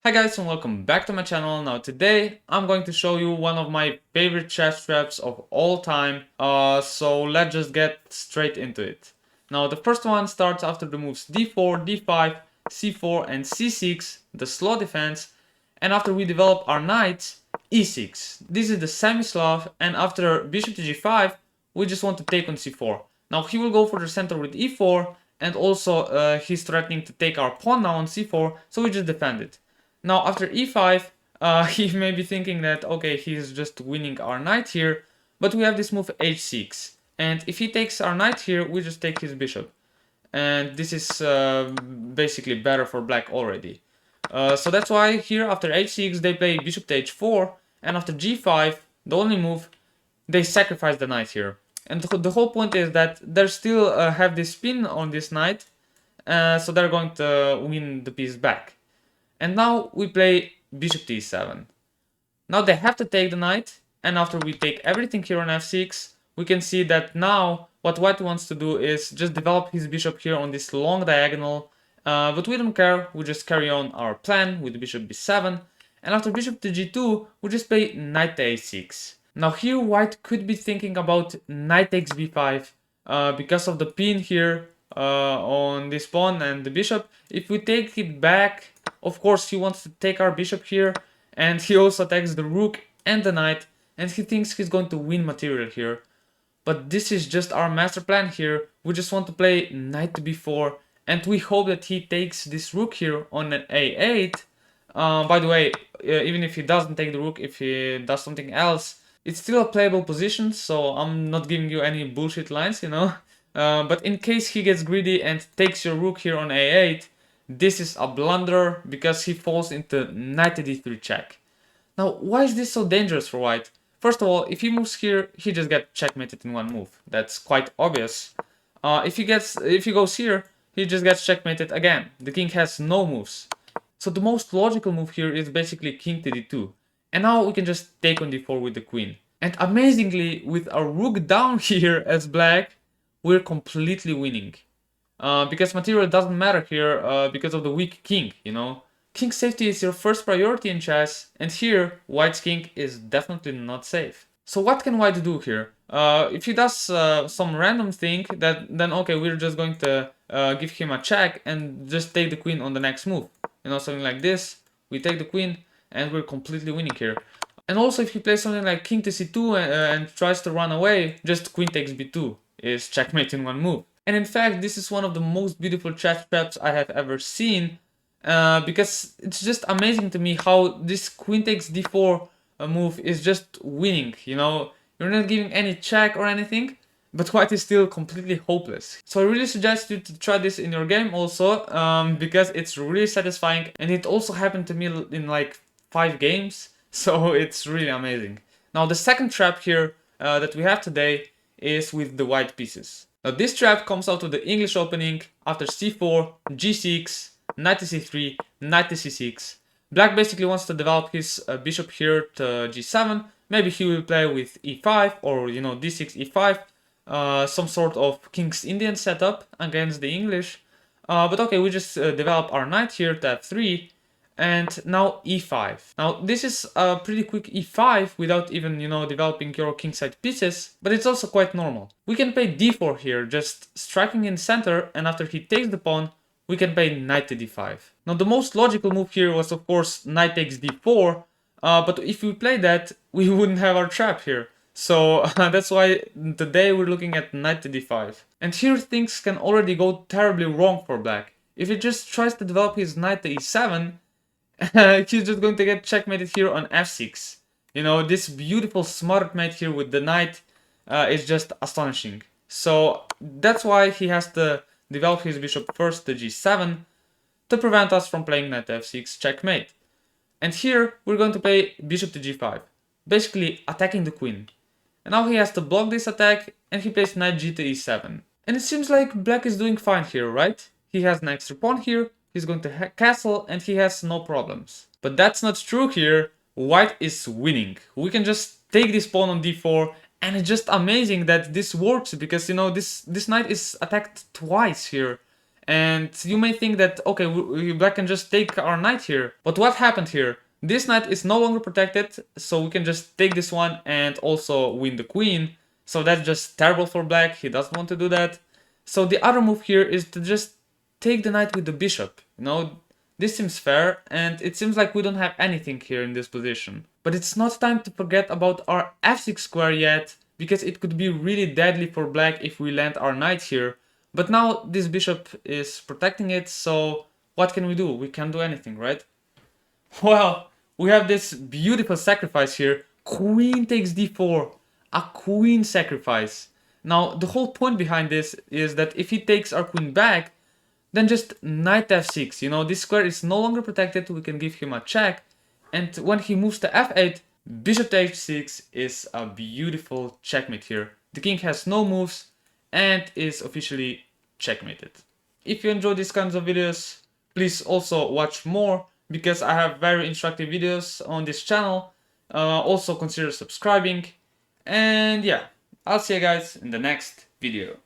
Hi guys and welcome back to my channel. Now today I'm going to show you one of my favorite chess traps of all time. So let's just get straight into it. Now the first one starts after the moves d4, d5, c4 and c6, the slow defense. And after we develop our knights, e6. This is the semi-Slav, and after bishop to g5 we just want to take on c4. Now he will go for the center with e4, and also he's threatening to take our pawn now on c4, so we just defend it. Now after e5, he may be thinking that, okay, he's just winning our knight here, but we have this move h6. And if he takes our knight here, we just take his bishop. And this is basically better for black already. So that's why here after h6 they play bishop to h4, and after g5, the only move, they sacrifice the knight here. And the whole point is that they still have this spin on this knight, so they're going to win the piece back. And now we play bishop to e7. Now they have to take the knight, and after we take everything here on f6, we can see that now what white wants to do is just develop his bishop here on this long diagonal, but we don't care, we just carry on our plan with bishop b7, and after bishop to g2, we just play knight to a6. Now here white could be thinking about knight takes b5, because of the pin here on this pawn and the bishop. If we take it back, of course he wants to take our bishop here, and he also attacks the rook and the knight, and he thinks he's going to win material here. But this is just our master plan here. We just want to play knight to b4, and we hope that he takes this rook here on an a8. By the way, even if he doesn't take the rook, if he does something else, it's still a playable position, so I'm not giving you any bullshit lines, you know. But in case he gets greedy and takes your rook here on a8, this is a blunder because he falls into knight to d3 check. Now, why is this so dangerous for white? First of all, if he moves here, he just gets checkmated in one move. That's quite obvious. If he goes here, he just gets checkmated again. The king has no moves. So the most logical move here is basically king to d2. And now we can just take on d4 with the queen. And amazingly, with our rook down here as black, we're completely winning. Because material doesn't matter here because of the weak king, you know. King safety is your first priority in chess, and here, white's king is definitely not safe. So what can white do here? If he does some random thing, then okay, we're just going to give him a check and just take the queen on the next move. You know, something like this. We take the queen, and we're completely winning here. And also, if he plays something like king to c2 and tries to run away, just queen takes b2 is checkmate in one move. And in fact, this is one of the most beautiful chess traps I have ever seen, because it's just amazing to me how this queen takes d4 move is just winning, you know. You're not giving any check or anything, but white is still completely hopeless. So I really suggest you to try this in your game also, because it's really satisfying, and it also happened to me in like 5 games, so it's really amazing. Now the second trap here that we have today is with the white pieces. Now this trap comes out of the English opening after c4, g6, knight to c3, knight to c6. Black basically wants to develop his bishop here to g7. Maybe he will play with e5 or, you know, d6, e5. Some sort of King's Indian setup against the English. But okay, we just develop our knight here to f3. And now e5. Now this is a pretty quick e5 without even, you know, developing your kingside pieces, but it's also quite normal. We can play d4 here, just striking in center, and after he takes the pawn, we can play knight to d5. Now the most logical move here was of course knight takes d4, but if we play that, we wouldn't have our trap here. So that's why today we're looking at knight to d5. And here things can already go terribly wrong for black. If he just tries to develop his knight to e7, he's just going to get checkmated here on f6. You know, this beautiful smart mate here with the knight is just astonishing. So that's why he has to develop his bishop first to g7 to prevent us from playing knight to f6 checkmate. And here we're going to play bishop to g5, basically attacking the queen. And now he has to block this attack, and he plays knight g to e7. And it seems like black is doing fine here, right? He has an extra pawn here, he's going to castle, and he has no problems. But that's not true here. White is winning. We can just take this pawn on d4, and it's just amazing that this works, because, you know, this knight is attacked twice here. And you may think that, okay, black can just take our knight here. But what happened here? This knight is no longer protected, so we can just take this one and also win the queen. So that's just terrible for black, he doesn't want to do that. So the other move here is to just take the knight with the bishop. You know, this seems fair, and it seems like we don't have anything here in this position. But it's not time to forget about our f6 square yet, because it could be really deadly for black if we land our knight here. But now this bishop is protecting it, so what can we do? We can't do anything, right? Well, we have this beautiful sacrifice here. Queen takes d4. A queen sacrifice. Now, the whole point behind this is that if he takes our queen back, then just knight f6. You know, this square is no longer protected, we can give him a check. And when he moves to f8, bishop to h6 is a beautiful checkmate here. The king has no moves and is officially checkmated. If you enjoy these kinds of videos, please also watch more, because I have very instructive videos on this channel. Also consider subscribing. And yeah, I'll see you guys in the next video.